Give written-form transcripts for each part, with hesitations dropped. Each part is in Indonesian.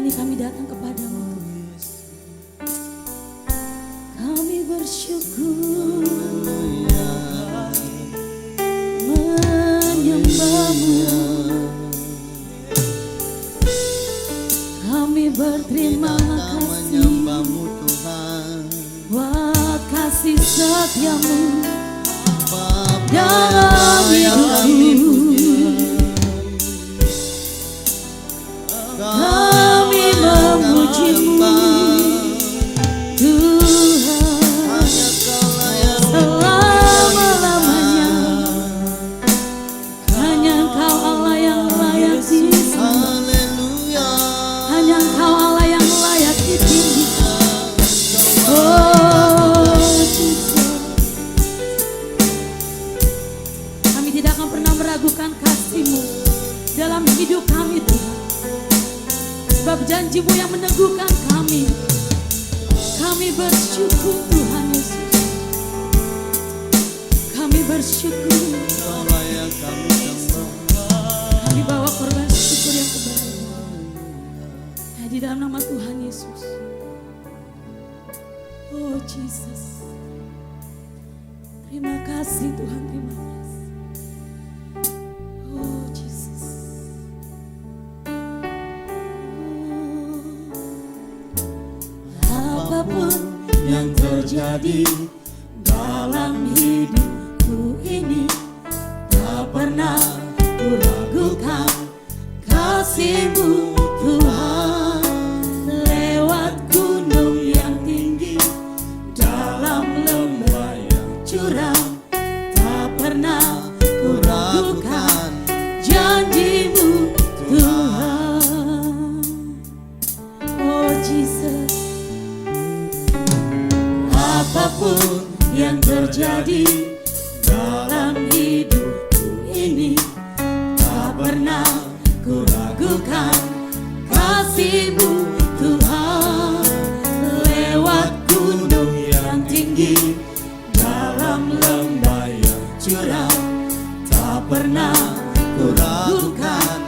ini kami datang kepadamu. Kami bersyukur menyembahmu. Kami berterima kasih buat kasih setiamu dalam hidupku. Kami memujimu Tuhan selama-lamanya. Hanya Engkau Allah yang layak disembah, hanya Engkau Allah yang layak ditinggikan. Oh Tuhan, kami tidak akan pernah meragukan kasih-Mu dalam hidup kami Tuhan. Sebab janji-Mu yang meneguhkan kami. Kami bersyukur Tuhan Yesus. Kami bersyukur. Kami bawa korban syukur yang kepada-Mu. Di dalam nama Tuhan Yesus. Oh Jesus. Terima kasih Tuhan, terima kasih. Oh Jesus. Apapun yang terjadi dalam hidupku ini, tak pernah kuragukan kasih-Mu Tuhan. Lewat gunung yang tinggi, dalam lembah yang curam, tak pernah kuragukan janji-Mu Tuhan. Oh Jesus. Apapun yang terjadi dalam hidupku ini, tak pernah kuragukan kasih-Mu Tuhan. Lewat gunung yang tinggi, dalam lembah yang curam, tak pernah kuragukan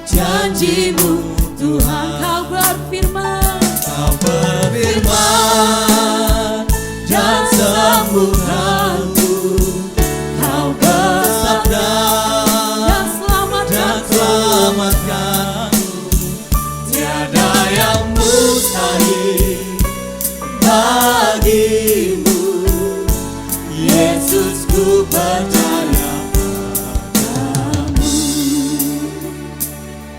janji-Mu Tuhan. Kau berfirman, Kau berfirman dan sembuhkanku. Kau bersabda dan selamatkanku. Tiada yang mustahil bagimu. Yesus, ku percaya padamu.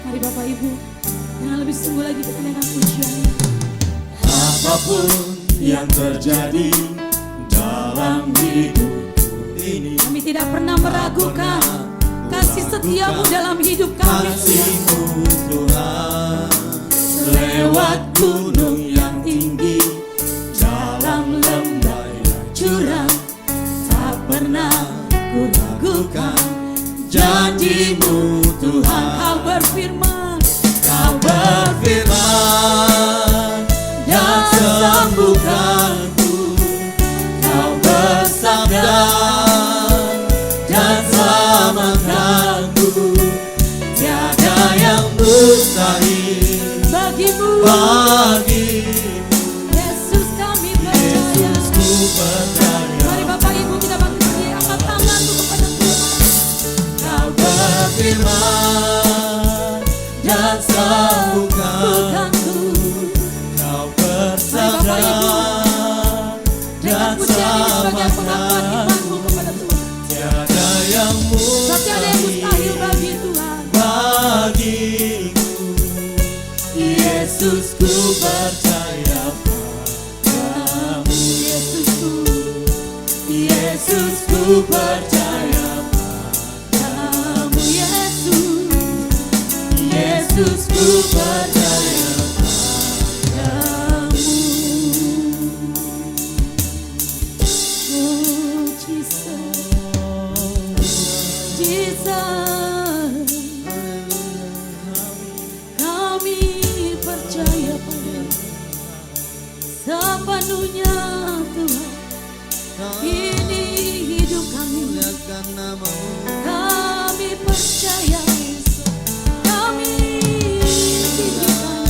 Mari Bapak Ibu, dengan lebih sungguh lagi kita naikkan pujian. Apapun yang terjadi dalam hidupku ini, kami tidak pernah meragukan kasih setia-Mu dalam hidup kami. Kasih-Mu Tuhan. Lewat gunung yang tinggi, dalam lembah yang curam, tak pernah kuragukan janji-Mu Tuhan. Kau berfirman, Kau berfirman dan sembuhkanku. Kau bersabda dan selamatkanku. Tiada yang mustahil bagimu. Yesus, kami percaya. Yesus, ku percaya. Mari Bapak Ibu kita bangkit berdiri, angkat tanganmu kepada Tuhan. Kau berfirman dan sembuhkanku. Kau bersabda dan selamatkanku. Tiada yang mustahil bagi Tuhan. Bagiku, Yesus, ku percaya padamu. Yesus, ku percaya padamu. Yesus, ku percaya padamu. Oh Jesus, Jesus, kami percaya padamu sepenuhnya Tuhan. Ini hidup kami, kami percaya, kami tinggikan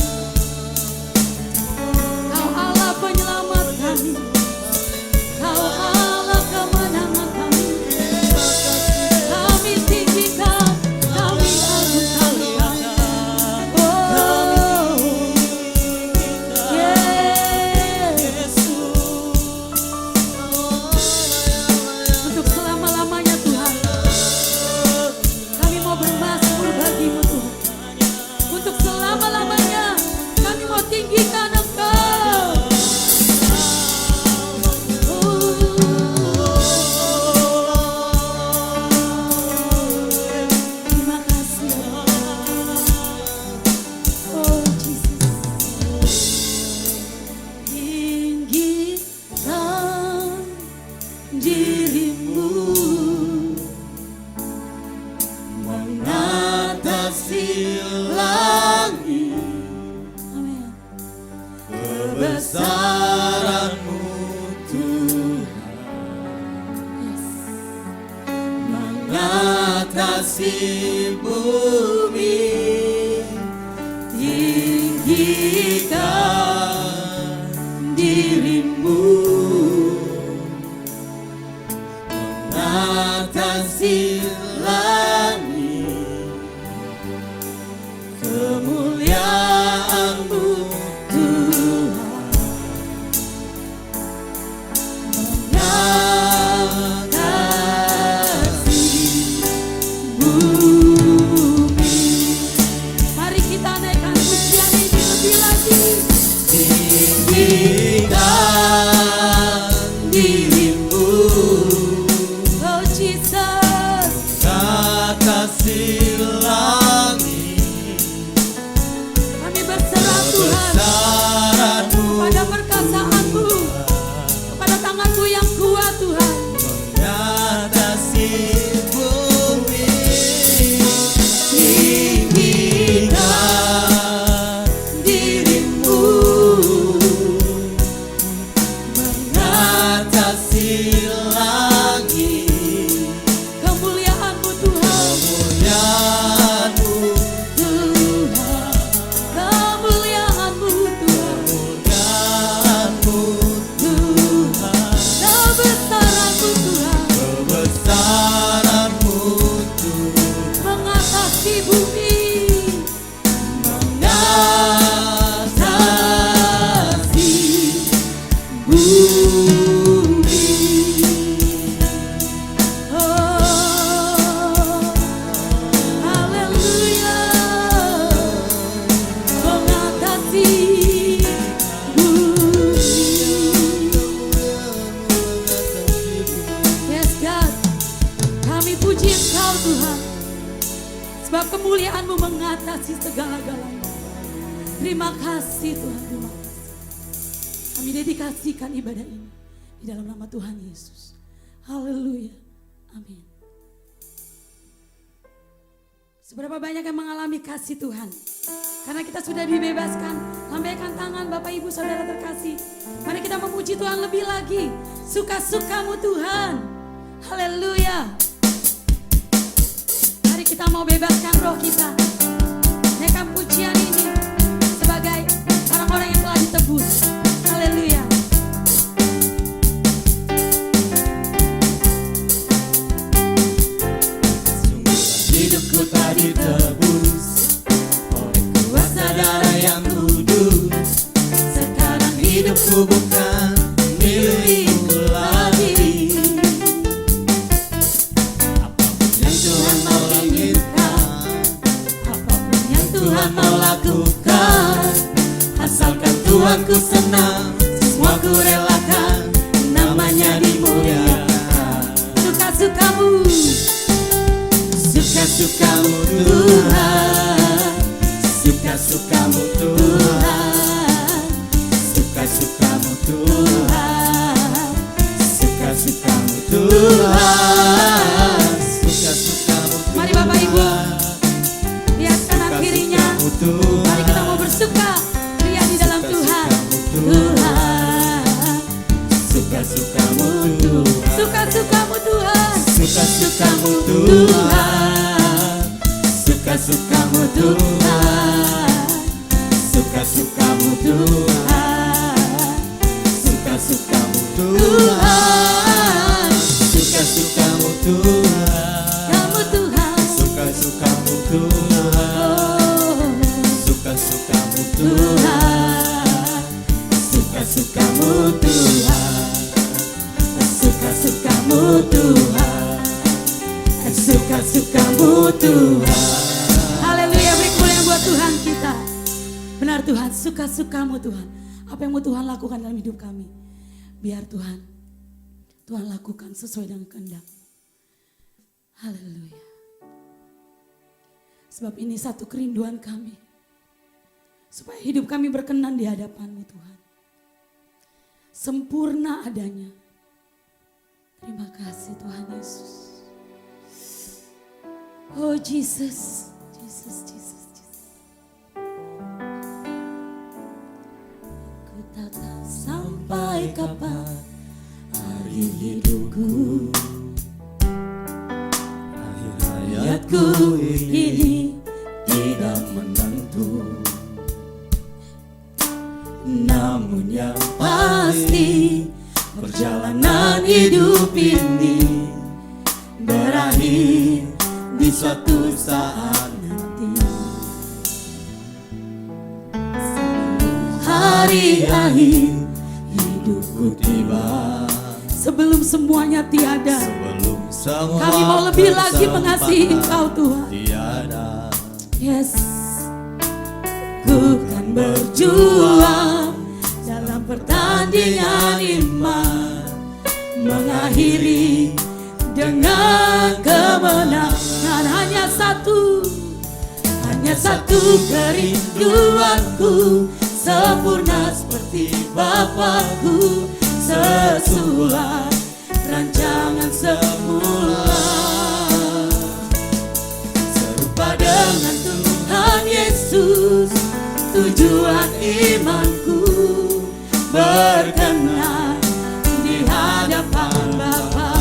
dirimu mengatasi langit. Amin. Kebesaranmu Tuhan, Yes. mengatasi bumi. Tinggikan dirimu mengatasi langit. Kemuliaan-Mu Tuhan, mengatasi bumi. Mari kita naikkan pujian ini lebih lagi. Tinggikan dirimu Oh Jesus, mengatasi langit. kami berserah Tuhan Kebesaran-Mu pada perkasaanmu, kepada tanganmu yang kuat Tuhan. mengatasi bumi. Tinggikan dirimu mengatasi langit. Kemuliaan-Mu Tuhan, Kemuliaan-Mu Tuhan. Kemuliaan-Mu Tuhan, kemuliaan-Mu Tuhan. Kebesaran-Mu Tuhan, kebesaran-Mu Tuhan, mengatasi bumi. mengatasi bumi. Oh, haleluya. Mengatasi bumi. Yes God, kami puji Engkau Tuhan, sebab kemuliaan-Mu mengatasi segala-galanya. Terima kasih Tuhan, terima kasih. Kami dedikasikan ibadah ini di dalam nama Tuhan Yesus. Haleluya, amin. Seberapa banyak yang mengalami kasih Tuhan, karena kita sudah dibebaskan. Lambaikan tangan Bapak Ibu Saudara terkasih. Mari kita memuji Tuhan lebih lagi. Suka-suka-Mu Tuhan. Haleluya. Mari kita mau bebaskan roh kita. Naikkan pujian ini sebagai orang-orang yang telah ditebus. Haleluya. Sungguh hidupku telah ditebus oleh kuasa darah yang kudus. Sekarang hidupku bukan milikku lagi. Apapun yang Tuhan mau inginkan, apapun yang Tuhan mau lakukan, asalkan Tuhanku senang, semua ku relakan, namanya dimuliakan. Suka-suka-Mu, Suka-suka-Mu Tuhan, suka-suka-Mu Tuhan, suka-suka-Mu Tuhan, suka-suka-Mu Tuhan, suka-suka-Mu Tuhan. Mari Bapak Ibu, lihat kanan kirinya. Tuhan, Mari kita mau bersuka ria di dalam Tuhan. Tuhan, suka-suka-Mu Tuhan, suka-suka-Mu Tuhan. suka-suka-Mu Tuhan, suka-suka-Mu Tuhan, suka-sukamu Tuhan, suka-sukamu Tuhan, suka-sukamu Tuhan, Kamu Tuhan, suka-sukamu Tuhan, suka-sukamu Tuhan, suka-sukamu Tuhan, suka-sukamu Tuhan, suka-sukamu Tuhan. haleluya, beri kemuliaan buat Tuhan kita. Benar Tuhan, suka-sukamu Tuhan. Apa yang mau Tuhan lakukan dalam hidup kami, biar Tuhan lakukan sesuai dengan kehendak. Haleluya. Sebab ini satu kerinduan kami, supaya hidup kami berkenan di hadapan-Mu Tuhan. Sempurna adanya. Terima kasih Tuhan Yesus. Oh Jesus, Jesus, Jesus, Jesus. Ku tak tahu sampai kapan hari hidupku, Akhir hayatku ini tidak menentu, namun yang pasti perjalanan hidup ini berakhir di suatu saat nanti. Hari akhir hidupku tiba, sebelum semuanya tiada, sebelum semua kami mau lebih lagi kesempatan mengasihi Engkau Tuhan. tiada. Yes, Ku kan berjuang dalam pertandingan iman, mengakhiri dengan kemenangan. Hanya satu kerinduanku, sempurna seperti Bapakku, sesuai rancangan semula. Serupa dengan Tuhan Yesus, tujuan imanku, berkenan di hadapan Bapa.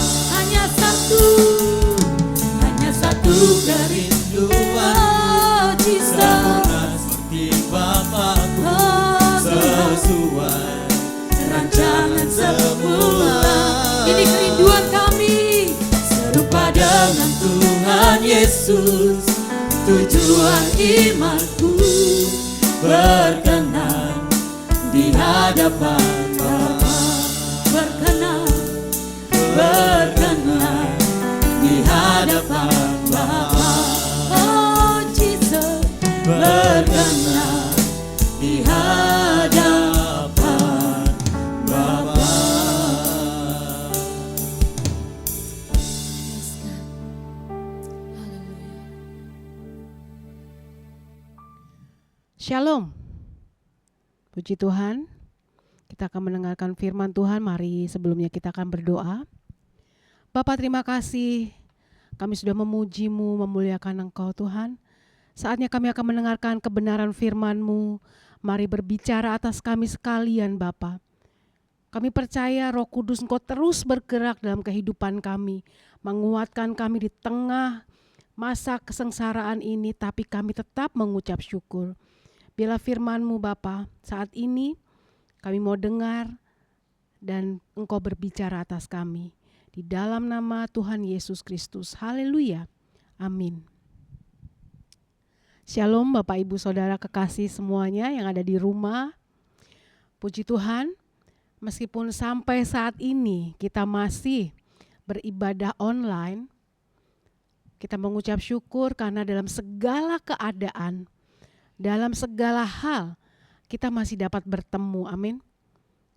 Hanya satu kerinduan, Oh Jesus, sempurna seperti Bapakku, oh Tuhan, sesuai rancangan semula. ini kerinduan kami. Serupa dengan Tuhan Yesus, tujuan imanku, berkenan di hadapan Bapa. Berkenan di hadapan Bapa. Oh Jesus, Berkenan di hadapan Bapa. yes God. Haleluya. Shalom. Puji Tuhan. Kita akan mendengarkan firman Tuhan. Mari sebelumnya kita akan berdoa. Bapa, terima kasih. Kami sudah memuji-Mu, memuliakan Engkau Tuhan. Saatnya kami akan mendengarkan kebenaran firman-Mu. Mari berbicara atas kami sekalian Bapa. Kami percaya Roh Kudus Engkau terus bergerak dalam kehidupan kami. Menguatkan kami di tengah masa kesengsaraan ini, tapi kami tetap mengucap syukur. Biarlah firman-Mu Bapa, saat ini kami mau dengar dan Engkau berbicara atas kami. Di dalam nama Tuhan Yesus Kristus. Haleluya. Amin. Shalom Bapak Ibu Saudara kekasih semuanya yang ada di rumah. Puji Tuhan, meskipun sampai saat ini kita masih beribadah online, kita mengucap syukur karena dalam segala keadaan, dalam segala hal, kita masih dapat bertemu, amin.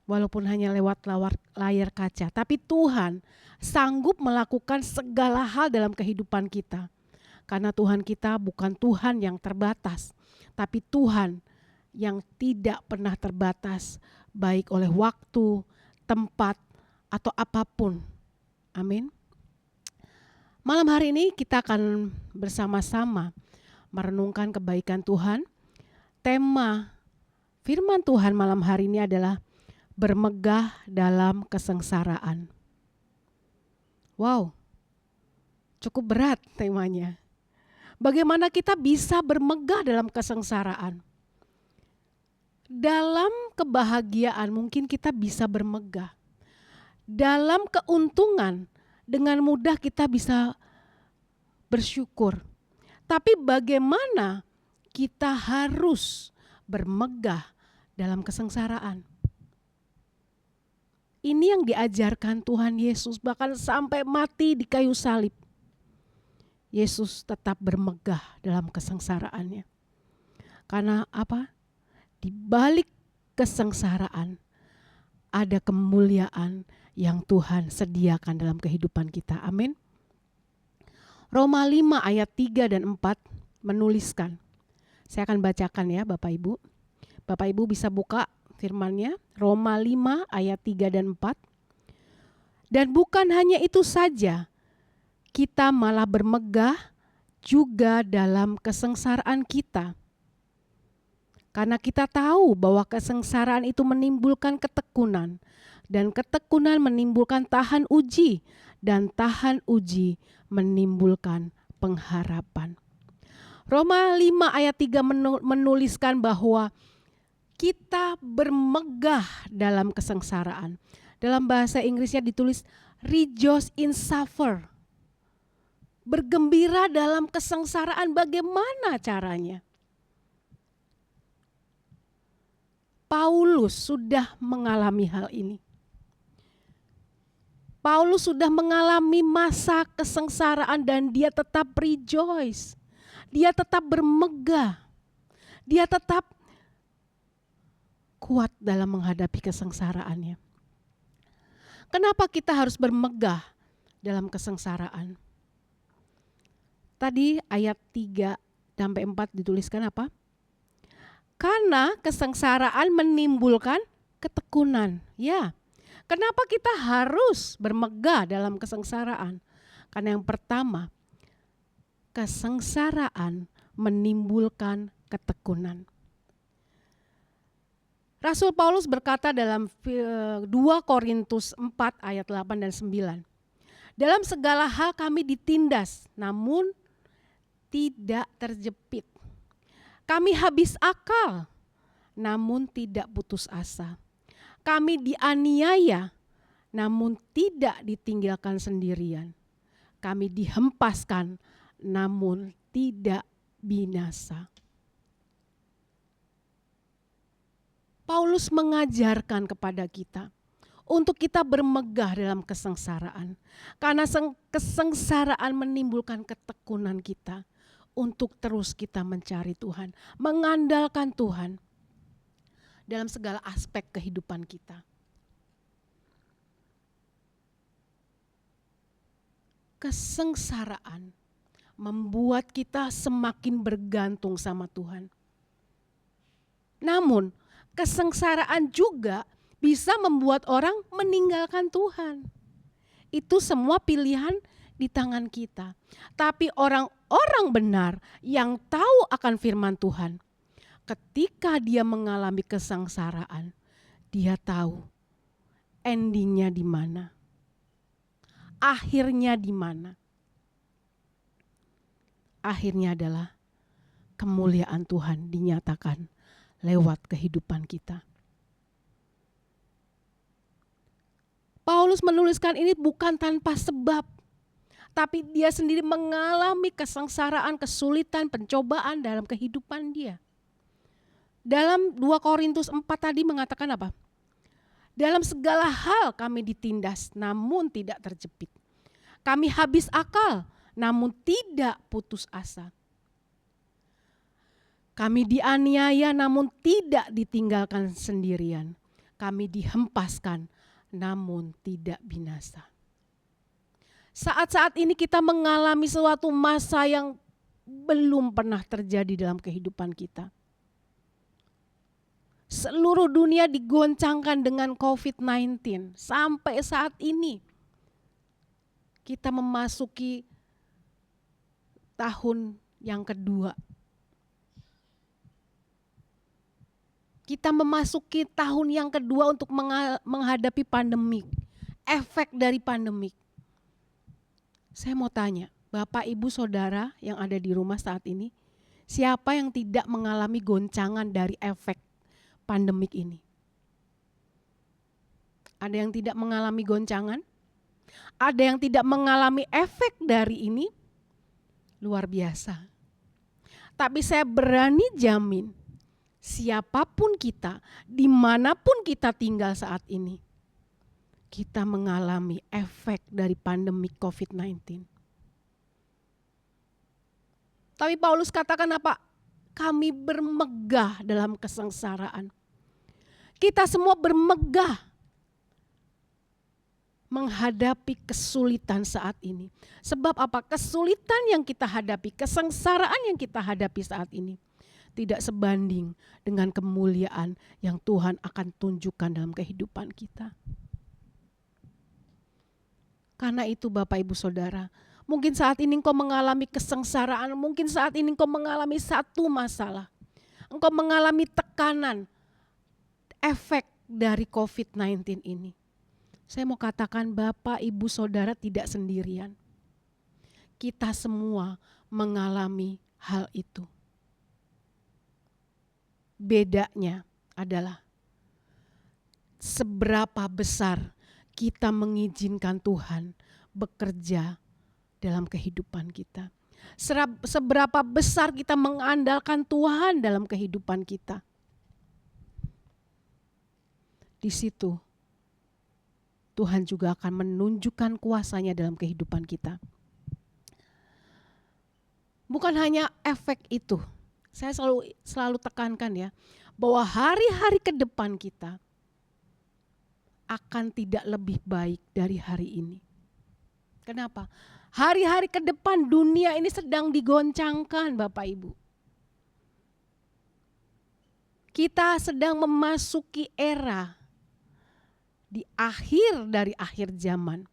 Walaupun hanya lewat layar kaca, tapi Tuhan sanggup melakukan segala hal dalam kehidupan kita. Karena Tuhan kita bukan Tuhan yang terbatas, tapi Tuhan yang tidak pernah terbatas, baik oleh waktu, tempat, atau apapun. Amin. Malam hari ini kita akan bersama-sama merenungkan kebaikan Tuhan. Tema firman Tuhan malam hari ini adalah bermegah dalam kesengsaraan. Wow, cukup berat temanya. Bagaimana kita bisa bermegah dalam kesengsaraan? Dalam kebahagiaan mungkin kita bisa bermegah. Dalam keuntungan dengan mudah kita bisa bersyukur. Tapi bagaimana kita harus bermegah dalam kesengsaraan? Ini yang diajarkan Tuhan Yesus, bahkan sampai mati di kayu salib. Yesus tetap bermegah dalam kesengsaraannya. Karena apa? Di balik kesengsaraan ada kemuliaan yang Tuhan sediakan dalam kehidupan kita. Amin. Roma 5 ayat 3 dan 4 menuliskan. Saya akan bacakan ya Bapak Ibu. Bapak Ibu bisa buka firman-Nya. Roma 5 ayat 3 dan 4. Dan bukan hanya itu saja, kita malah bermegah juga dalam kesengsaraan kita. Karena kita tahu bahwa kesengsaraan itu menimbulkan ketekunan, dan ketekunan menimbulkan tahan uji, dan tahan uji menimbulkan pengharapan. Roma 5 ayat 3 menuliskan bahwa kita bermegah dalam kesengsaraan. Dalam bahasa Inggrisnya ditulis rejoice in suffer. Bergembira dalam kesengsaraan, bagaimana caranya? Paulus sudah mengalami hal ini. Paulus sudah mengalami masa kesengsaraan dan dia tetap rejoice. Dia tetap bermegah. Dia tetap kuat dalam menghadapi kesengsaraannya. Kenapa kita harus bermegah dalam kesengsaraan? Tadi ayat 3 sampai 4 dituliskan apa? Karena kesengsaraan menimbulkan ketekunan. Ya, kenapa kita harus bermegah dalam kesengsaraan? Karena yang pertama, kesengsaraan menimbulkan ketekunan. Rasul Paulus berkata dalam 2 Korintus 4 ayat 8 dan 9. Dalam segala hal kami ditindas, namun tidak terjepit. Kami habis akal, namun tidak putus asa. Kami dianiaya, namun tidak ditinggalkan sendirian. Kami dihempaskan, namun tidak binasa. Paulus mengajarkan kepada kita untuk kita bermegah dalam kesengsaraan. Karena kesengsaraan menimbulkan ketekunan kita untuk terus kita mencari Tuhan, mengandalkan Tuhan dalam segala aspek kehidupan kita. Kesengsaraan membuat kita semakin bergantung sama Tuhan. Namun, kesengsaraan juga bisa membuat orang meninggalkan Tuhan. Itu semua pilihan di tangan kita. Tapi orang-orang benar yang tahu akan firman Tuhan, ketika dia mengalami kesengsaraan, dia tahu endingnya di mana, akhirnya di mana. Akhirnya adalah kemuliaan Tuhan dinyatakan lewat kehidupan kita. Paulus menuliskan ini bukan tanpa sebab. Tapi dia sendiri mengalami kesengsaraan, kesulitan, pencobaan dalam kehidupan dia. Dalam 2 Korintus 4 tadi mengatakan apa? Dalam segala hal kami ditindas, namun tidak terjepit. Kami habis akal, namun tidak putus asa. Kami dianiaya, namun tidak ditinggalkan sendirian. Kami dihempaskan, namun tidak binasa. Saat-saat ini kita mengalami suatu masa yang belum pernah terjadi dalam kehidupan kita. Seluruh dunia digoncangkan dengan COVID-19. Sampai saat ini kita memasuki tahun yang kedua. Kita memasuki tahun yang kedua untuk menghadapi pandemik. Efek dari pandemik. Saya mau tanya, Bapak, Ibu, Saudara yang ada di rumah saat ini, siapa yang tidak mengalami goncangan dari efek pandemik ini? Ada yang tidak mengalami goncangan? Ada yang tidak mengalami efek dari ini? Luar biasa. Tapi saya berani jamin, siapapun kita, dimanapun kita tinggal saat ini, kita mengalami efek dari pandemi COVID-19. Tapi Paulus katakan apa? Kami bermegah dalam kesengsaraan. Kita semua bermegah menghadapi kesulitan saat ini. Sebab apa? Kesulitan yang kita hadapi, kesengsaraan yang kita hadapi saat ini tidak sebanding dengan kemuliaan yang Tuhan akan tunjukkan dalam kehidupan kita. Karena itu Bapak Ibu Saudara, mungkin saat ini engkau mengalami kesengsaraan, mungkin saat ini engkau mengalami satu masalah. Engkau mengalami tekanan, efek dari COVID-19 ini. Saya mau katakan Bapak Ibu Saudara tidak sendirian. Kita semua mengalami hal itu. Bedanya adalah seberapa besar kita mengizinkan Tuhan bekerja dalam kehidupan kita. Seberapa besar kita mengandalkan Tuhan dalam kehidupan kita. Di situ Tuhan juga akan menunjukkan kuasa-Nya dalam kehidupan kita. Bukan hanya efek itu. Saya selalu tekankan ya, bahwa hari-hari ke depan kita akan tidak lebih baik dari hari ini. Kenapa? Hari-hari ke depan dunia ini sedang digoncangkan Bapak Ibu. Kita sedang memasuki era di akhir dari akhir zaman.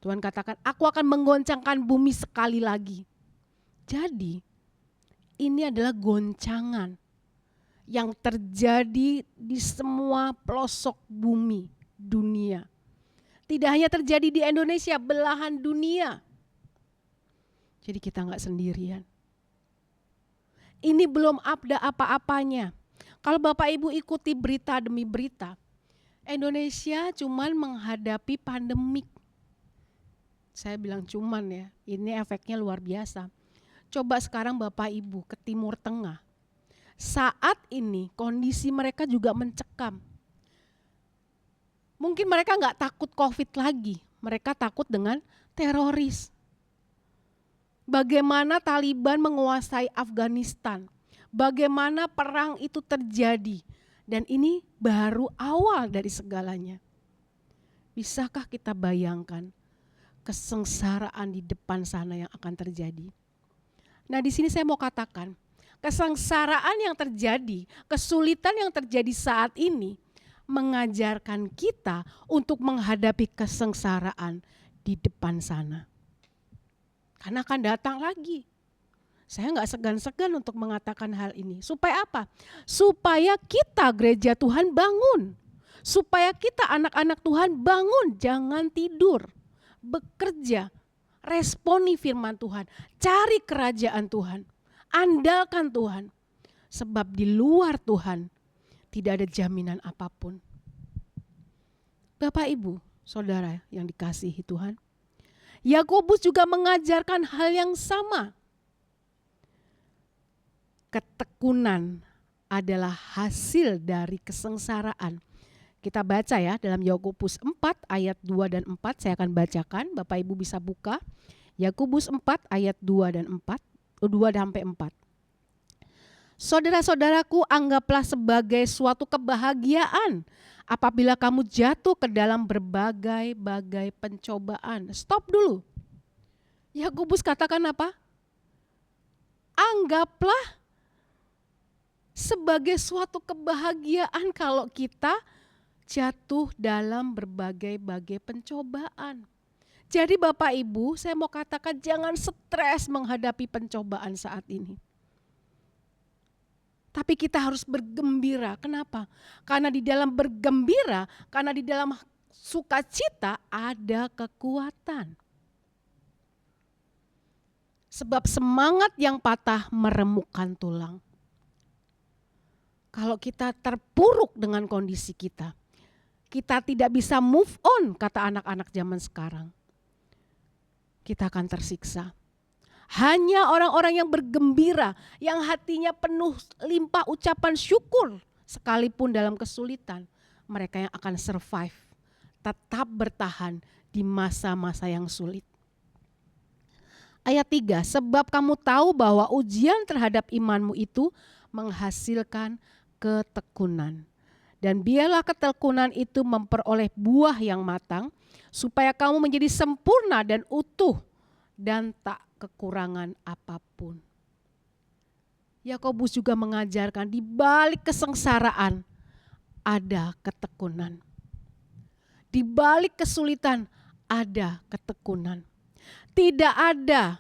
Tuhan katakan, aku akan menggoncangkan bumi sekali lagi. Jadi ini adalah goncangan yang terjadi di semua pelosok bumi dunia. Tidak hanya terjadi di Indonesia, belahan dunia. Jadi kita nggak sendirian. Ini belum ada apa-apanya. Kalau Bapak Ibu ikuti berita demi berita, Indonesia cuman menghadapi pandemik. Saya bilang cuman ya, ini efeknya luar biasa. Coba sekarang Bapak Ibu ke Timur Tengah. Saat ini kondisi mereka juga mencekam. Mungkin mereka nggak takut COVID lagi, mereka takut dengan teroris. Bagaimana Taliban menguasai Afghanistan, bagaimana perang itu terjadi, dan ini baru awal dari segalanya. Bisakah kita bayangkan kesengsaraan di depan sana yang akan terjadi? Nah, di sini saya mau katakan, kesengsaraan yang terjadi, kesulitan yang terjadi saat ini mengajarkan kita untuk menghadapi kesengsaraan di depan sana. Karena akan datang lagi. Saya nggak segan-segan untuk mengatakan hal ini. Supaya apa? Supaya kita gereja Tuhan bangun. Supaya kita anak-anak Tuhan bangun, jangan tidur. Bekerja, responi firman Tuhan, cari kerajaan Tuhan, andalkan Tuhan. Sebab di luar Tuhan tidak ada jaminan apapun. Bapak Ibu, Saudara yang dikasihi Tuhan, Yakobus juga mengajarkan hal yang sama. Ketekunan adalah hasil dari kesengsaraan. Kita baca ya dalam Yakobus 4 ayat 2 dan 4, saya akan bacakan, Bapak Ibu bisa buka. Yakobus 4 ayat 2 dan 4, 2 sampai 4. Saudara-saudaraku, anggaplah sebagai suatu kebahagiaan apabila kamu jatuh ke dalam berbagai-bagai pencobaan. Stop dulu. Yakobus katakan apa? Anggaplah sebagai suatu kebahagiaan kalau kita jatuh dalam berbagai-bagai pencobaan. Jadi Bapak Ibu, saya mau katakan jangan stres menghadapi pencobaan saat ini. Tapi kita harus bergembira. Kenapa? Karena di dalam bergembira, karena di dalam sukacita ada kekuatan. Sebab semangat yang patah meremukkan tulang. Kalau kita terpuruk dengan kondisi kita tidak bisa move on, kata anak-anak zaman sekarang. Kita akan tersiksa. Hanya orang-orang yang bergembira, yang hatinya penuh limpah ucapan syukur, sekalipun dalam kesulitan, mereka yang akan survive, tetap bertahan di masa-masa yang sulit. Ayat 3, sebab kamu tahu bahwa ujian terhadap imanmu itu menghasilkan ketekunan. Dan biarlah ketekunan itu memperoleh buah yang matang, supaya kamu menjadi sempurna dan utuh dan tak kekurangan apapun. Yakobus juga mengajarkan di balik kesengsaraan ada ketekunan. Di balik kesulitan ada ketekunan. Tidak ada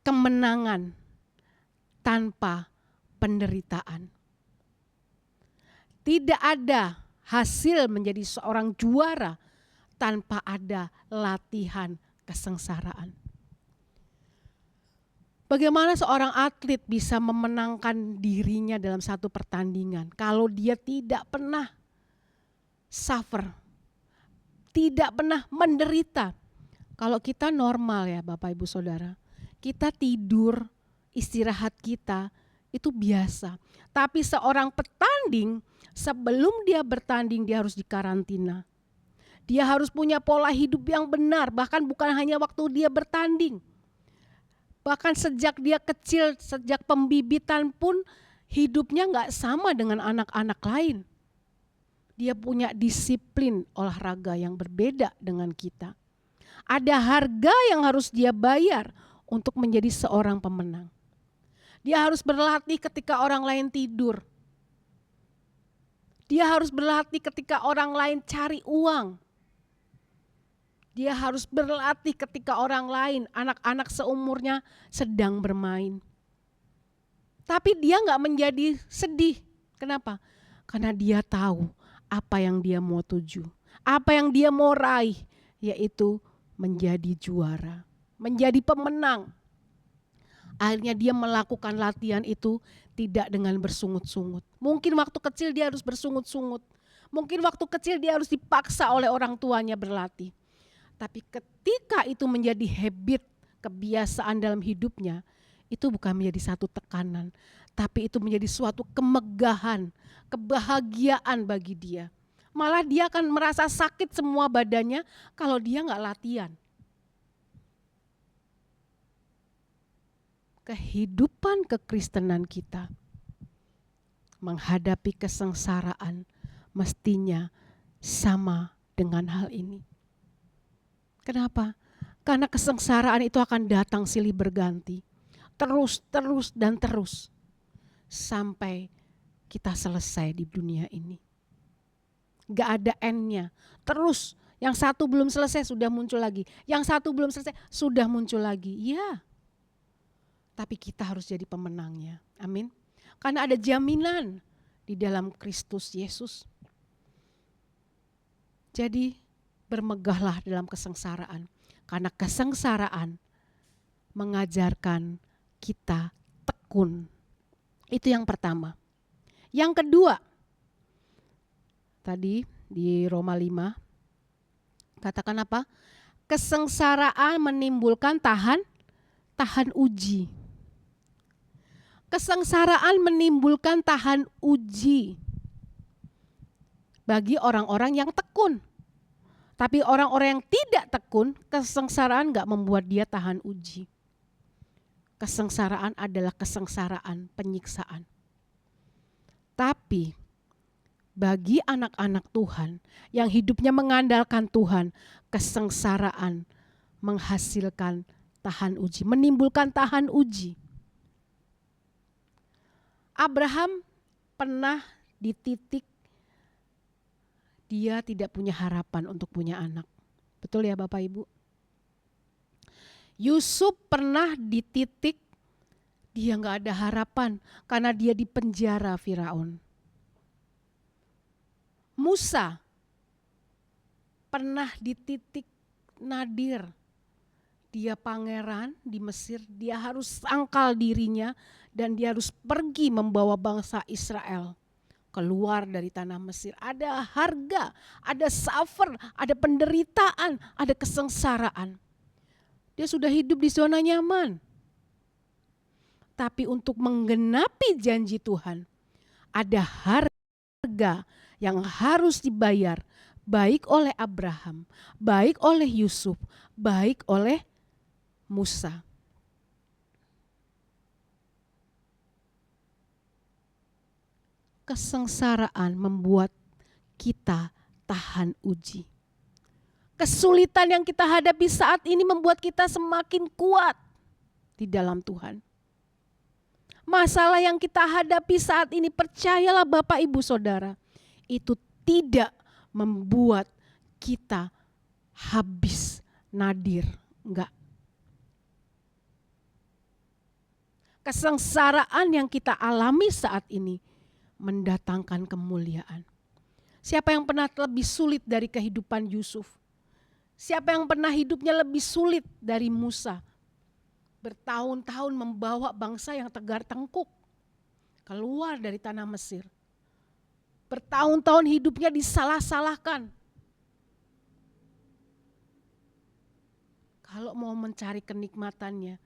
kemenangan tanpa penderitaan. Tidak ada hasil menjadi seorang juara tanpa ada latihan kesengsaraan. Bagaimana seorang atlet bisa memenangkan dirinya dalam satu pertandingan kalau dia tidak pernah suffer, tidak pernah menderita. Kalau kita normal ya Bapak Ibu Saudara, kita tidur, istirahat kita itu biasa. Tapi seorang petanding, sebelum dia bertanding dia harus dikarantina. Dia harus punya pola hidup yang benar, bahkan bukan hanya waktu dia bertanding. Bahkan sejak dia kecil, sejak pembibitan pun hidupnya gak sama dengan anak-anak lain. Dia punya disiplin olahraga yang berbeda dengan kita. Ada harga yang harus dia bayar untuk menjadi seorang pemenang. Dia harus berlatih ketika orang lain tidur. Dia harus berlatih ketika orang lain cari uang. Dia harus berlatih ketika orang lain, anak-anak seumurnya sedang bermain. Tapi dia gak menjadi sedih. Kenapa? Karena dia tahu apa yang dia mau tuju. Apa yang dia mau raih, yaitu menjadi juara, menjadi pemenang. Akhirnya dia melakukan latihan itu tidak dengan bersungut-sungut. Mungkin waktu kecil dia harus bersungut-sungut. Mungkin waktu kecil dia harus dipaksa oleh orang tuanya berlatih. Tapi ketika itu menjadi habit, kebiasaan dalam hidupnya, itu bukan menjadi satu tekanan. Tapi itu menjadi suatu kemegahan, kebahagiaan bagi dia. Malah dia akan merasa sakit semua badannya kalau dia gak latihan. Kehidupan kekristenan kita menghadapi kesengsaraan mestinya sama dengan hal ini. Kenapa? Karena kesengsaraan itu akan datang silih berganti. Terus dan terus. Sampai kita selesai di dunia ini. Gak ada end-nya. Terus yang satu belum selesai sudah muncul lagi. Yang satu belum selesai sudah muncul lagi. Ya. Tapi kita harus jadi pemenangnya. Amin. Karena ada jaminan di dalam Kristus Yesus. Jadi bermegahlah dalam kesengsaraan. Karena kesengsaraan mengajarkan kita tekun. Itu yang pertama. Yang kedua, tadi di Roma 5, katakan apa? Kesengsaraan menimbulkan tahan uji. Kesengsaraan menimbulkan tahan uji bagi orang-orang yang tekun. Tapi orang-orang yang tidak tekun, kesengsaraan gak membuat dia tahan uji. Kesengsaraan adalah kesengsaraan penyiksaan. Tapi bagi anak-anak Tuhan yang hidupnya mengandalkan Tuhan, kesengsaraan menghasilkan tahan uji, menimbulkan tahan uji. Abraham pernah di titik dia tidak punya harapan untuk punya anak. Betul ya Bapak Ibu? Yusuf pernah di titik dia gak ada harapan karena dia di penjara Firaun. Musa pernah di titik nadir. Dia pangeran di Mesir, dia harus sangkal dirinya dan dia harus pergi membawa bangsa Israel keluar dari tanah Mesir. Ada harga, ada suffer, ada penderitaan, ada kesengsaraan. Dia sudah hidup di zona nyaman. Tapi untuk menggenapi janji Tuhan, ada harga yang harus dibayar, baik oleh Abraham, baik oleh Yusuf, baik oleh Musa. Kesengsaraan membuat kita tahan uji. Kesulitan yang kita hadapi saat ini membuat kita semakin kuat di dalam Tuhan. Masalah yang kita hadapi saat ini, percayalah Bapak Ibu Saudara, itu tidak membuat kita habis nadir. Enggak. Kesengsaraan yang kita alami saat ini mendatangkan kemuliaan. Siapa yang pernah lebih sulit dari kehidupan Yusuf? Siapa yang pernah hidupnya lebih sulit dari Musa? Bertahun-tahun membawa bangsa yang tegar tengkuk keluar dari tanah Mesir. Bertahun-tahun hidupnya disalah-salahkan. Kalau mau mencari kenikmatannya,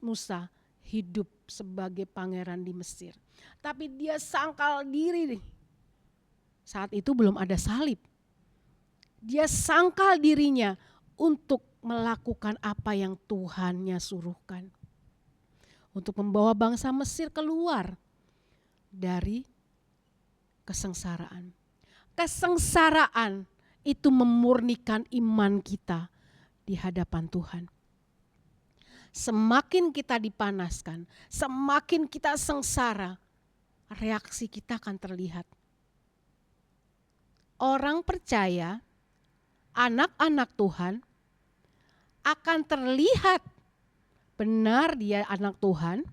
Musa hidup sebagai pangeran di Mesir. Tapi dia sangkal diri nih. Saat itu belum ada salib. Dia sangkal dirinya untuk melakukan apa yang Tuhannya suruhkan. Untuk membawa bangsa Mesir keluar dari kesengsaraan. Kesengsaraan itu memurnikan iman kita di hadapan Tuhan. Semakin kita dipanaskan, semakin kita sengsara, reaksi kita akan terlihat. Orang percaya, anak-anak Tuhan akan terlihat benar dia anak Tuhan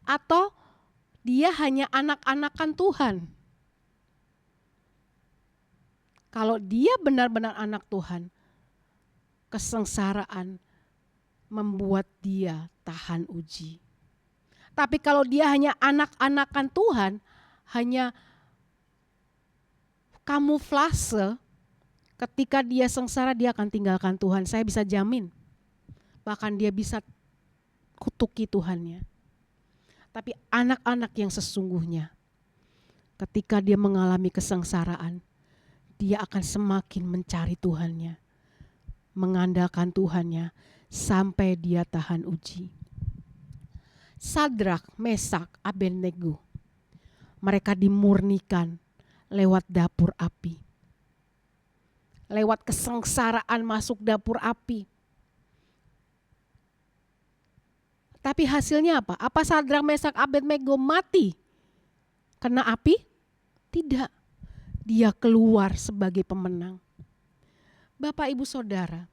atau dia hanya anak-anakan Tuhan. Kalau dia benar-benar anak Tuhan, kesengsaraan membuat dia tahan uji. Tapi kalau dia hanya anak-anakan Tuhan, hanya kamuflase, ketika dia sengsara dia akan tinggalkan Tuhan. Saya bisa jamin. Bahkan dia bisa kutuki Tuhannya. Tapi anak-anak yang sesungguhnya, ketika dia mengalami kesengsaraan, dia akan semakin mencari Tuhannya, mengandalkan Tuhannya sampai dia tahan uji. Sadrak, Mesak, Abednego, mereka dimurnikan lewat dapur api. Lewat kesengsaraan masuk dapur api. Tapi hasilnya apa? Apa Sadrak, Mesak, Abednego mati kena api? Tidak. Dia keluar sebagai pemenang. Bapak, Ibu, Saudara,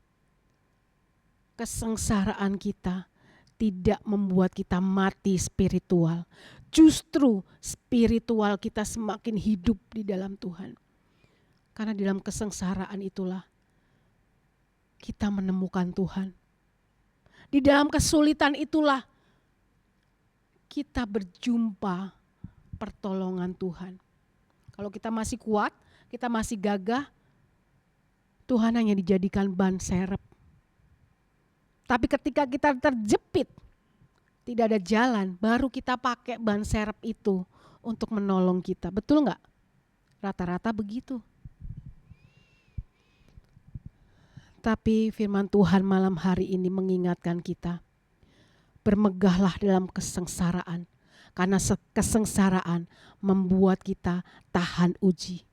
kesengsaraan kita tidak membuat kita mati spiritual. Justru spiritual kita semakin hidup di dalam Tuhan. Karena di dalam kesengsaraan itulah kita menemukan Tuhan. Di dalam kesulitan itulah kita berjumpa pertolongan Tuhan. Kalau kita masih kuat, kita masih gagah, Tuhan hanya dijadikan ban serep. Tapi ketika kita terjepit, tidak ada jalan, baru kita pakai ban serep itu untuk menolong kita. Betul enggak? Rata-rata begitu. Tapi firman Tuhan malam hari ini mengingatkan kita, bermegahlah dalam kesengsaraan. Karena kesengsaraan membuat kita tahan uji.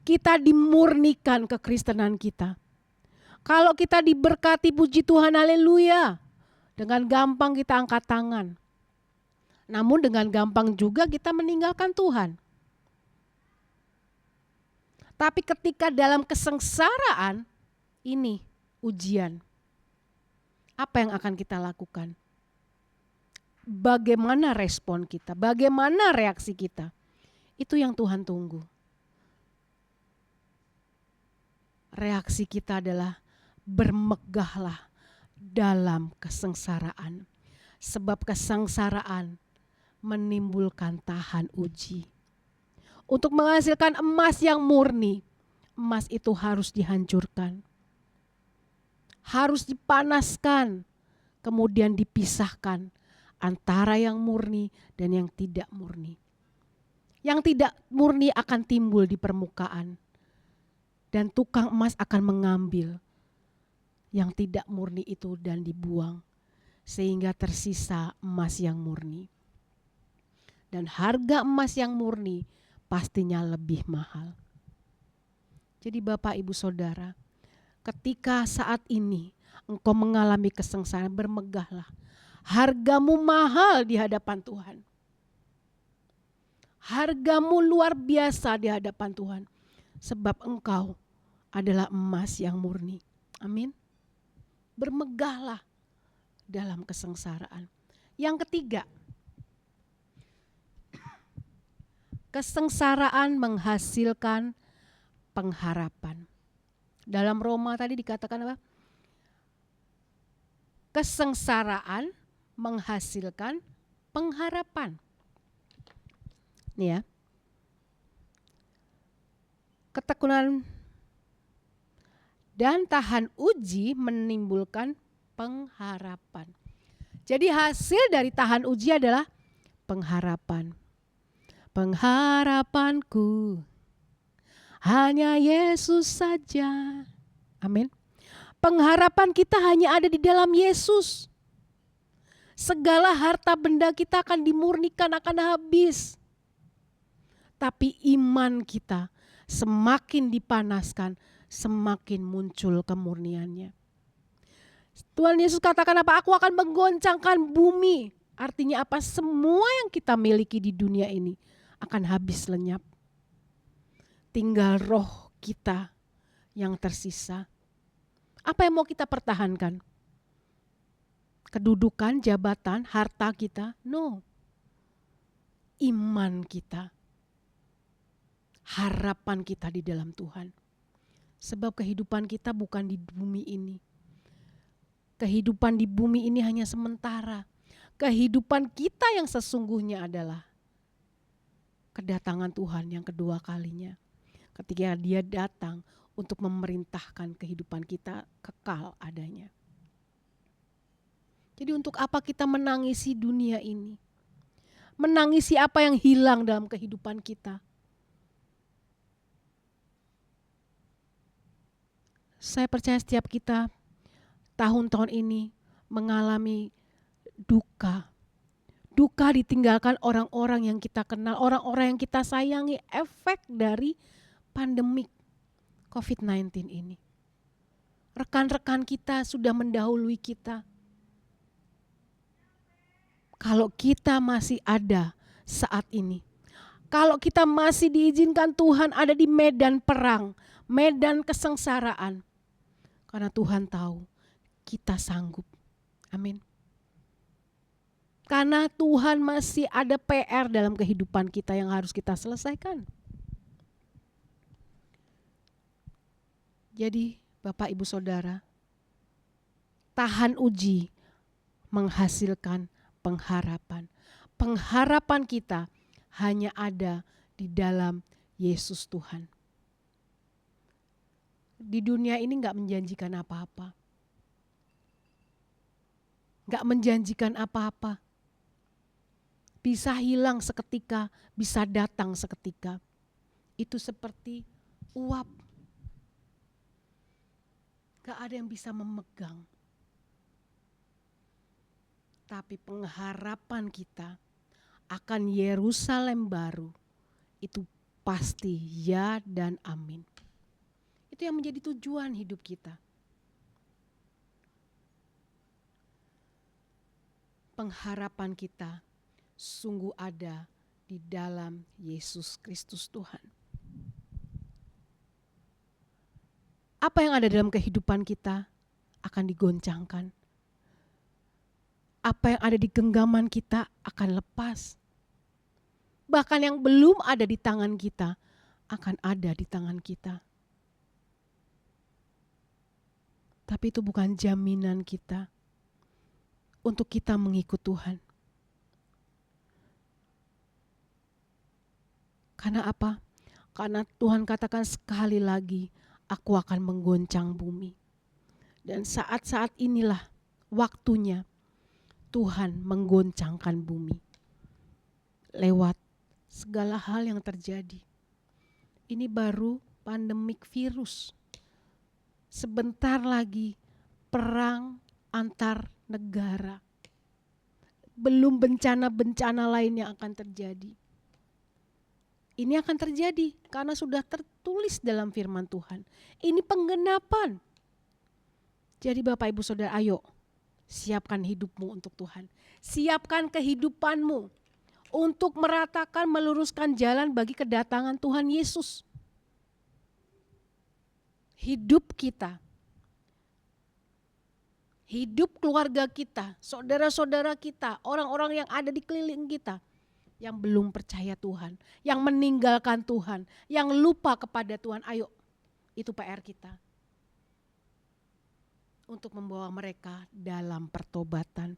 Kita dimurnikan kekristenan kita. Kalau kita diberkati, puji Tuhan, haleluya. Dengan gampang kita angkat tangan. Namun dengan gampang juga kita meninggalkan Tuhan. Tapi ketika dalam kesengsaraan, ini ujian. Apa yang akan kita lakukan? Bagaimana respon kita? Bagaimana reaksi kita? Itu yang Tuhan tunggu. Reaksi kita adalah bermegahlah dalam kesengsaraan. Sebab kesengsaraan menimbulkan tahan uji. Untuk menghasilkan emas yang murni, emas itu harus dihancurkan. Harus dipanaskan, kemudian dipisahkan antara yang murni dan yang tidak murni. Yang tidak murni akan timbul di permukaan. Dan tukang emas akan mengambil yang tidak murni itu dan dibuang. Sehingga tersisa emas yang murni. Dan harga emas yang murni pastinya lebih mahal. Jadi Bapak, Ibu, Saudara, ketika saat ini engkau mengalami kesengsaraan, bermegahlah. Hargamu mahal di hadapan Tuhan. Hargamu luar biasa di hadapan Tuhan. Sebab engkau adalah emas yang murni. Amin. Bermegahlah dalam kesengsaraan. Yang ketiga, kesengsaraan menghasilkan pengharapan. Dalam Roma tadi dikatakan apa? Kesengsaraan menghasilkan pengharapan. Nih ya. Ketekunan dan tahan uji menimbulkan pengharapan. Jadi hasil dari tahan uji adalah pengharapan. Pengharapanku hanya Yesus saja. Amin. Pengharapan kita hanya ada di dalam Yesus. Segala harta benda kita akan dimurnikan, akan habis. Tapi iman kita semakin dipanaskan, semakin muncul kemurniannya. Tuhan Yesus katakan apa? Aku akan menggoncangkan bumi. Artinya apa? Semua yang kita miliki di dunia ini akan habis lenyap. Tinggal roh kita yang tersisa. Apa yang mau kita pertahankan? Kedudukan, jabatan, harta kita? No. Iman kita. Harapan kita di dalam Tuhan. Sebab kehidupan kita bukan di bumi ini. Kehidupan di bumi ini hanya sementara. Kehidupan kita yang sesungguhnya adalah kedatangan Tuhan yang kedua kalinya. Ketika Dia datang untuk memerintahkan kehidupan kita kekal adanya. Jadi untuk apa kita menangisi dunia ini? Menangisi apa yang hilang dalam kehidupan kita? Saya percaya setiap kita tahun-tahun ini mengalami duka. Duka ditinggalkan orang-orang yang kita kenal, orang-orang yang kita sayangi, efek dari pandemik COVID-19 ini. Rekan-rekan kita sudah mendahului kita. Kalau kita masih ada saat ini, kalau kita masih diizinkan Tuhan ada di medan perang, medan kesengsaraan, karena Tuhan tahu kita sanggup. Amin. Karena Tuhan masih ada PR dalam kehidupan kita yang harus kita selesaikan. Jadi Bapak Ibu Saudara, tahan uji menghasilkan pengharapan. Pengharapan kita hanya ada di dalam Yesus Tuhan. Di dunia ini gak menjanjikan apa-apa. Gak menjanjikan apa-apa. Bisa hilang seketika, bisa datang seketika. Itu seperti uap. Gak ada yang bisa memegang. Tapi pengharapan kita akan Yerusalem baru itu pasti ya dan amin. Itu yang menjadi tujuan hidup kita. Pengharapan kita sungguh ada di dalam Yesus Kristus Tuhan. Apa yang ada dalam kehidupan kita akan digoncangkan. Apa yang ada di genggaman kita akan lepas. Bahkan yang belum ada di tangan kita akan ada di tangan kita. Tapi itu bukan jaminan kita untuk kita mengikut Tuhan. Karena apa? Karena Tuhan katakan sekali lagi, aku akan menggoncang bumi. Dan saat-saat inilah waktunya Tuhan menggoncangkan bumi. Lewat segala hal yang terjadi. Ini baru pandemik virus. Sebentar lagi perang antar negara. Belum bencana-bencana lain yang akan terjadi. Ini akan terjadi karena sudah tertulis dalam firman Tuhan. Ini penggenapan. Jadi Bapak Ibu Saudara, ayo siapkan hidupmu untuk Tuhan. Siapkan kehidupanmu untuk meratakan, meluruskan jalan bagi kedatangan Tuhan Yesus. hidup kita, hidup keluarga kita, saudara-saudara kita, orang-orang yang ada di keliling kita, yang belum percaya Tuhan, yang meninggalkan Tuhan, yang lupa kepada Tuhan. Ayo, itu PR kita. Untuk membawa mereka dalam pertobatan.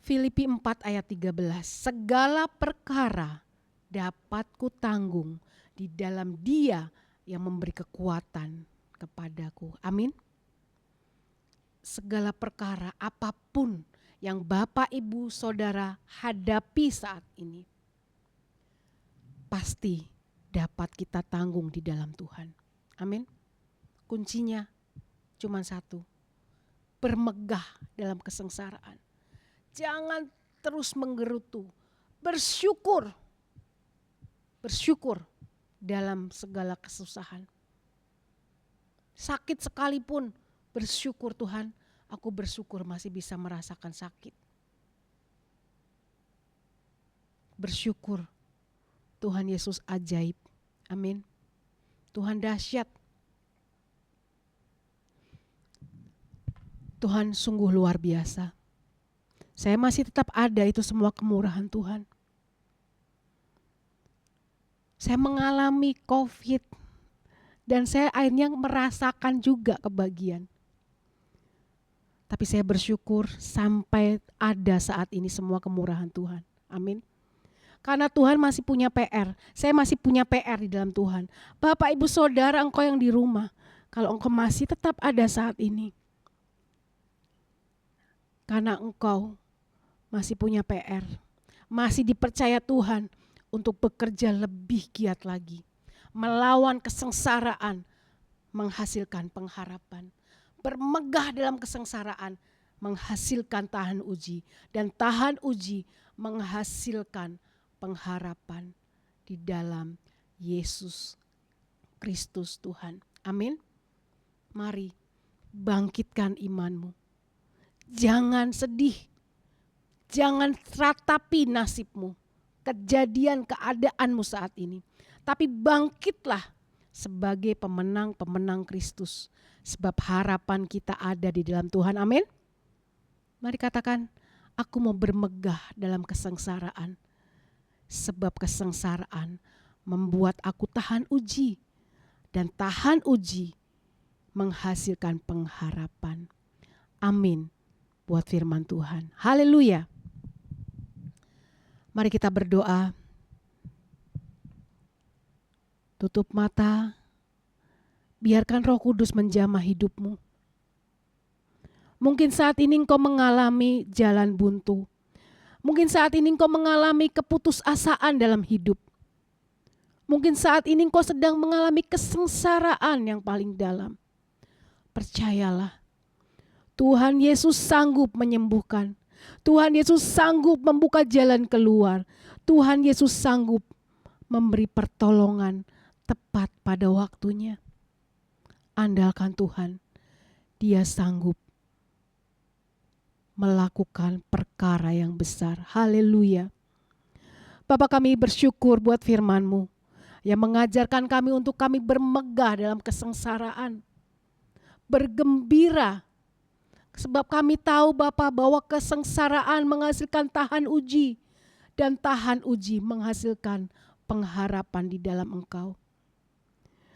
Filipi 4 ayat 13, segala perkara dapat kutanggung di dalam Dia yang memberi kekuatan kepadaku. Amin. Segala perkara apapun yang Bapak, Ibu, Saudara hadapi saat ini, pasti dapat kita tanggung di dalam Tuhan. Amin. Kuncinya cuma satu, bermegah dalam kesengsaraan. Jangan terus menggerutu, bersyukur dalam segala kesusahan. Sakit sekalipun, bersyukur Tuhan, aku bersyukur masih bisa merasakan sakit. Bersyukur, Tuhan Yesus ajaib. Amin. Tuhan dahsyat. Tuhan sungguh luar biasa. Saya masih tetap ada, itu semua kemurahan Tuhan. Saya mengalami COVID dan saya akhirnya merasakan juga kebahagiaan. Tapi saya bersyukur sampai ada saat ini semua kemurahan Tuhan. Amin. Karena Tuhan masih punya PR. Saya masih punya PR di dalam Tuhan. Bapak, Ibu, Saudara, engkau yang di rumah, kalau engkau masih tetap ada saat ini, karena engkau masih punya PR, masih dipercaya Tuhan untuk bekerja lebih giat lagi, melawan kesengsaraan, menghasilkan pengharapan. Bermegah dalam kesengsaraan, menghasilkan tahan uji, dan tahan uji menghasilkan pengharapan di dalam Yesus Kristus Tuhan. Amin. Mari bangkitkan imanmu. Jangan sedih, jangan ratapi nasibmu, kejadian keadaanmu saat ini. Tapi bangkitlah sebagai pemenang-pemenang Kristus. Sebab harapan kita ada di dalam Tuhan. Amin. Mari katakan, aku mau bermegah dalam kesengsaraan. Sebab kesengsaraan membuat aku tahan uji. Dan tahan uji menghasilkan pengharapan. Amin. Buat firman Tuhan. Haleluya. Mari kita berdoa. Tutup mata. Biarkan Roh Kudus menjamah hidupmu. Mungkin saat ini engkau mengalami jalan buntu. Mungkin saat ini engkau mengalami keputusasaan dalam hidup. Mungkin saat ini engkau sedang mengalami kesengsaraan yang paling dalam. Percayalah, Tuhan Yesus sanggup menyembuhkan. Tuhan Yesus sanggup membuka jalan keluar. Tuhan Yesus sanggup memberi pertolongan tepat pada waktunya. Andalkan Tuhan, Dia sanggup melakukan perkara yang besar. Haleluya. Bapa, kami bersyukur buat firman-Mu yang mengajarkan kami untuk kami bermegah dalam kesengsaraan. Bergembira. Sebab kami tahu Bapa bahwa kesengsaraan menghasilkan tahan uji. Dan tahan uji menghasilkan pengharapan di dalam Engkau.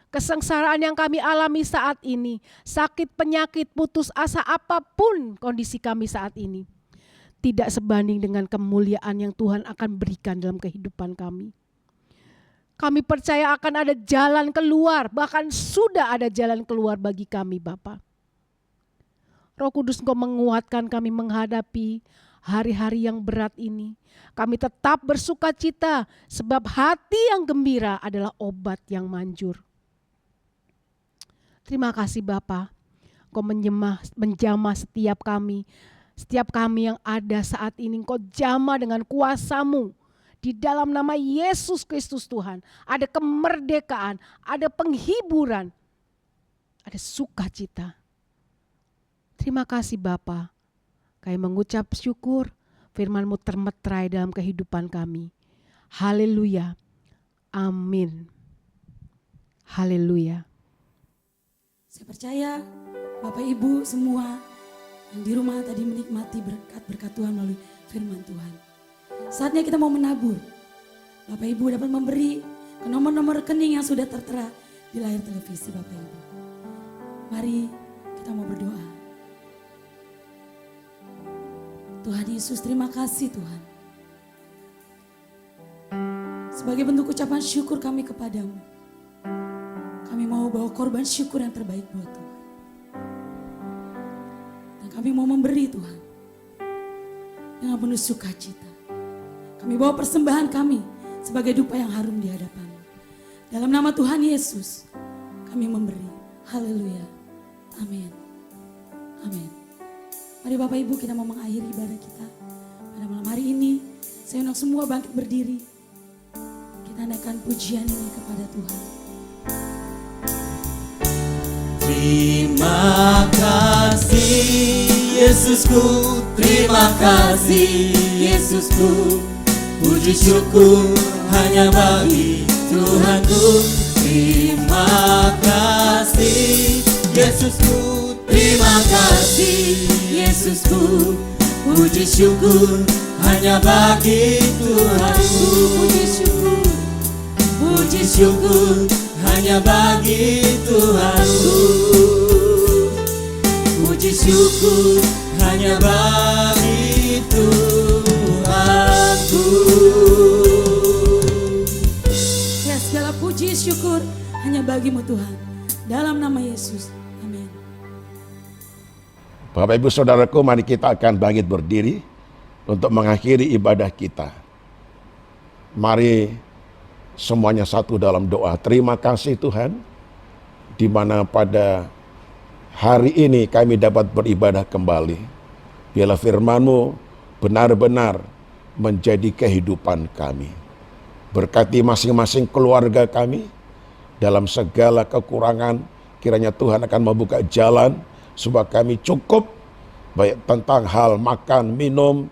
Kesengsaraan yang kami alami saat ini, sakit, penyakit, putus asa, apapun kondisi kami saat ini, tidak sebanding dengan kemuliaan yang Tuhan akan berikan dalam kehidupan kami. Kami percaya akan ada jalan keluar, bahkan sudah ada jalan keluar bagi kami Bapa. Roh Kudus, Engkau menguatkan kami menghadapi hari-hari yang berat ini. Kami tetap bersuka cita sebab hati yang gembira adalah obat yang manjur. Terima kasih Bapa, Engkau menjamah setiap kami yang ada saat ini. Engkau jamah dengan kuasa-Mu. Di dalam nama Yesus Kristus Tuhan, ada kemerdekaan, ada penghiburan, ada sukacita. Terima kasih Bapa, kami mengucap syukur firman-Mu termeterai dalam kehidupan kami. Haleluya. Amin. Haleluya. Saya percaya Bapak Ibu semua yang di rumah tadi menikmati berkat Tuhan melalui firman Tuhan. Saatnya kita mau menabur. Bapak Ibu dapat memberi ke nomor-nomor rekening yang sudah tertera di layar televisi Bapak Ibu. Mari kita mau berdoa. Tuhan Yesus, terima kasih Tuhan. Sebagai bentuk ucapan syukur kami kepadamu, kami mau bawa korban syukur yang terbaik buat Tuhan. Dan kami mau memberi Tuhan dengan penuh sukacita. Kami bawa persembahan kami sebagai dupa yang harum di hadapan-Mu. Dalam nama Tuhan Yesus, kami memberi. Haleluya. Amin. Amin. Mari Bapak Ibu, kita mau mengakhiri ibadah kita pada malam hari ini. Saya undang semua bangkit berdiri. Kita naikkan pujian ini kepada Tuhan. Terima kasih Yesusku, terima kasih Yesusku. Puji syukur hanya bagi Tuhanku. Terima kasih Yesusku, terima kasih Yesusku. Puji syukur hanya bagi Tuhanku. Puji syukur hanya bagi Tuhanku. Puji syukur hanya bagi Tuhanku. Ya, segala puji syukur hanya bagi-Mu Tuhan. Dalam nama Yesus. Amin. Bapak Ibu Saudaraku, mari kita akan bangkit berdiri untuk mengakhiri ibadah kita. Mari semuanya satu dalam doa. Terima kasih Tuhan, di mana pada hari ini kami dapat beribadah kembali. Biarlah firman-Mu benar-benar menjadi kehidupan kami. Berkati masing-masing keluarga kami dalam segala kekurangan. Kiranya Tuhan akan membuka jalan supaya kami cukup, baik tentang hal makan, minum,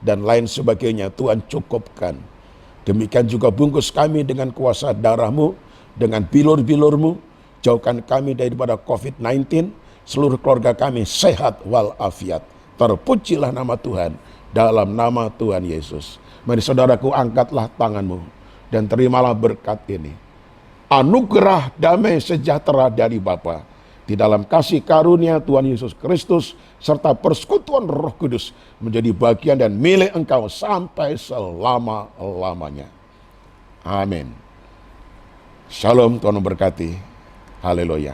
dan lain sebagainya. Tuhan cukupkan. Demikian juga bungkus kami dengan kuasa darah-Mu, dengan bilur-bilur-Mu. Jauhkan kami daripada COVID-19, seluruh keluarga kami sehat walafiat. Terpujilah nama Tuhan, dalam nama Tuhan Yesus. Mari saudaraku, angkatlah tanganmu dan terimalah berkat ini. Anugerah damai sejahtera dari Bapa, di dalam kasih karunia Tuhan Yesus Kristus, serta persekutuan Roh Kudus menjadi bagian dan milik engkau sampai selama-lamanya. Amin. Shalom, Tuhan memberkati. Haleluya.